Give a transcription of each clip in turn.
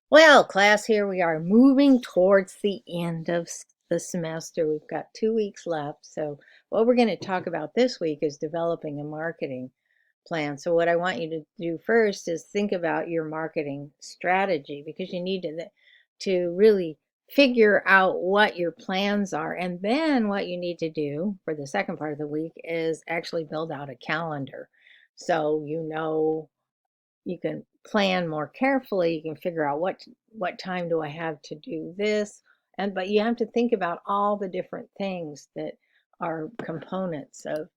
Well, class, here we are moving towards the end of the semester. We've got 2 weeks left. So, what we're going to talk about this week is developing a marketing plan. So, what I want you to do first is think about your marketing strategy because you need to really figure out what your plans are. And then, what you need to do for the second part of the week is actually build out a calendar. So, you can plan more carefully. You can figure out what time do I have to do this, and but you have to think about all the different things that are components of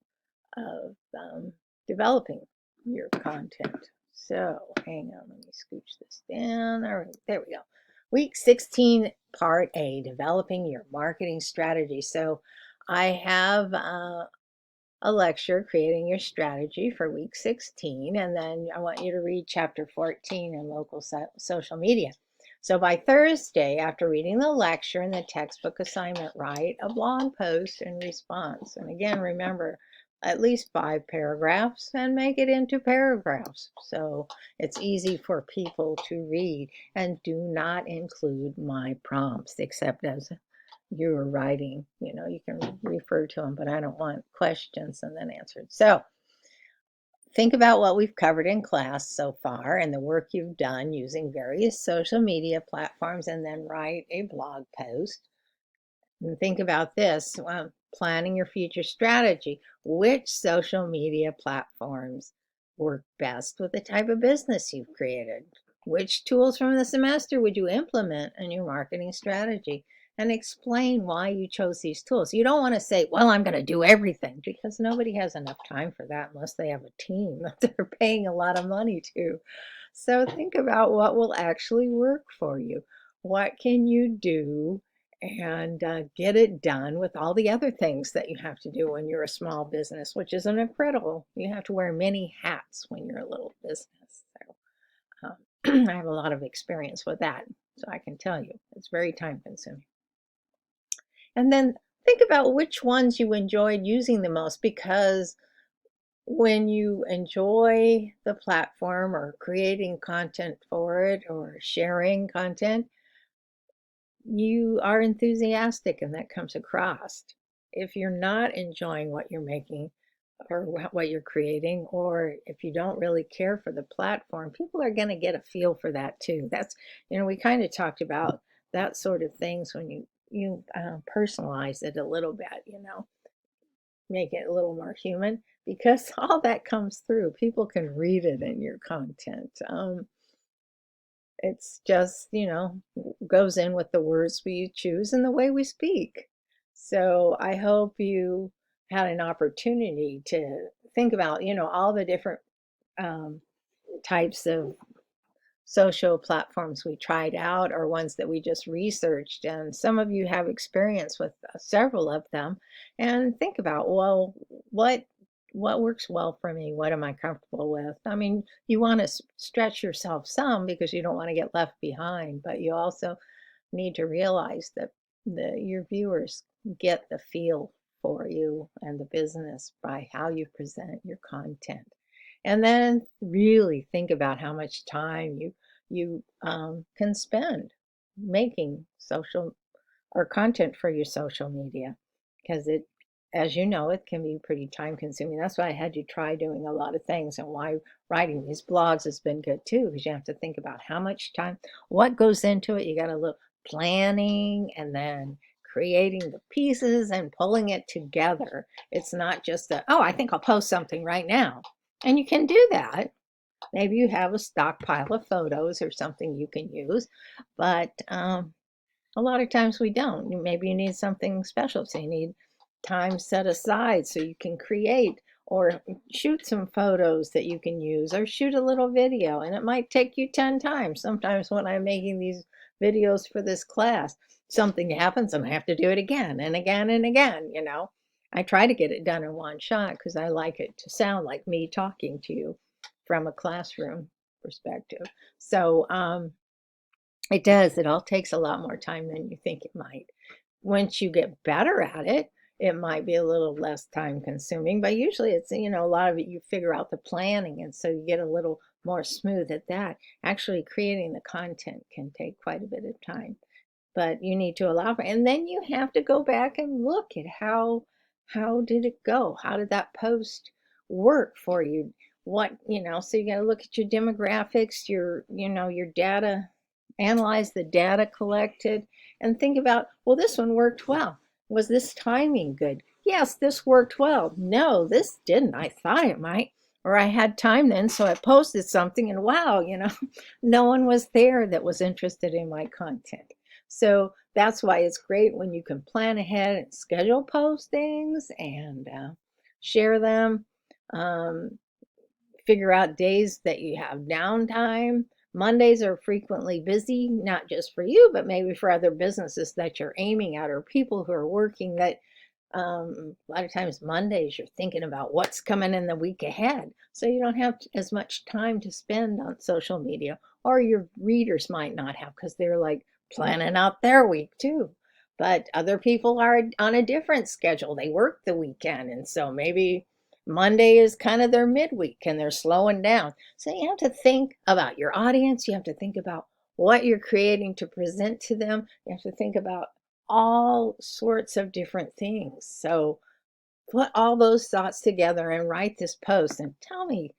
developing your content. So hang on, let me scooch this down. All right, there we go. Week 16, part A, developing your marketing strategy. So I have a lecture, Creating Your Strategy, for week 16, and then I want you to read chapter 14 in local social media. So by Thursday, after reading the lecture and the textbook assignment, write a blog post in response. And again, remember, at least 5 paragraphs and make it into paragraphs so it's easy for people to read. And do not include my prompts except as you were writing. You can refer to them, but I don't want questions and then answered. So think about what we've covered in class so far and the work you've done using various social media platforms, and then write a blog post. And think about this, planning your future strategy. Which social media platforms work best with the type of business you've created? Which tools from the semester would you implement in your marketing strategy? And explain why you chose these tools. You don't want to say, well, I'm going to do everything, because nobody has enough time for that unless they have a team that they're paying a lot of money to. So think about what will actually work for you. What can you do and get it done with all the other things that you have to do when you're a small business, which is an incredible. You have to wear many hats when you're a little business. So I have a lot of experience with that, so I can tell you it's very time consuming. And then think about which ones you enjoyed using the most, because when you enjoy the platform or creating content for it or sharing content, you are enthusiastic and that comes across. If you're not enjoying what you're making or what you're creating, or if you don't really care for the platform, people are going to get a feel for that too. We kind of talked about that sort of things when you personalize it a little bit, make it a little more human, because all that comes through. People can read it in your content. It's just, goes in with the words we choose and the way we speak. So I hope you had an opportunity to think about, all the different um, types of social platforms we tried out or ones that we just researched. And some of you have experience with several of them. And think about, well, what works well for me? What am I comfortable with? I mean, you want to stretch yourself some because you don't want to get left behind, but you also need to realize that your viewers get the feel for you and the business by how you present your content. And then really think about how much time you can spend making social or content for your social media, because as you know, it can be pretty time consuming. That's why I had you try doing a lot of things, and why writing these blogs has been good too, because you have to think about how much time, what goes into it. You got to look planning and then creating the pieces and pulling it together. It's not just oh, I think I'll post something right now. And you can do that. Maybe you have a stockpile of photos or something you can use, but a lot of times we don't. Maybe you need something special, so you need time set aside so you can create or shoot some photos that you can use, or shoot a little video, and it might take you 10 times. Sometimes when I'm making these videos for this class, something happens and I have to do it again and again and again. I try to get it done in one shot because I like it to sound like me talking to you from a classroom perspective. So it does. It all takes a lot more time than you think it might. Once you get better at it, it might be a little less time consuming, but usually it's, a lot of it you figure out the planning, and so you get a little more smooth at that. Actually, creating the content can take quite a bit of time, but you need to allow for, and then you have to go back and look at how did it go? How did that post work for you? What, so you got to look at your demographics, your data, analyze the data collected, and think about, well, this one worked well. Was this timing good? Yes, this worked well. No, this didn't. I thought it might, or I had time then, so I posted something, and wow, no one was there that was interested in my content. So that's why it's great when you can plan ahead and schedule postings and share them. Um, Figure out days that you have downtime. Mondays are frequently busy, not just for you, but maybe for other businesses that you're aiming at, or people who are working that a lot of times Mondays you're thinking about what's coming in the week ahead. So you don't have as much time to spend on social media, or your readers might not have because they're like planning out their week too. But other people are on a different schedule. They work the weekend, and so maybe Monday is kind of their midweek and they're slowing down. So you have to think about your audience. You have to think about what you're creating to present to them. You have to think about all sorts of different things. So put all those thoughts together and write this post and tell me,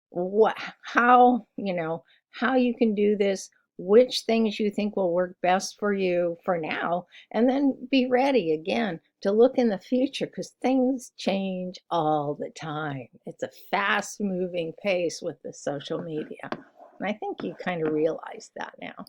what, how you can do this, which things you think will work best for you for now, and then be ready again to look in the future because things change all the time. It's a fast moving pace with the social media. And I think you kind of realize that now.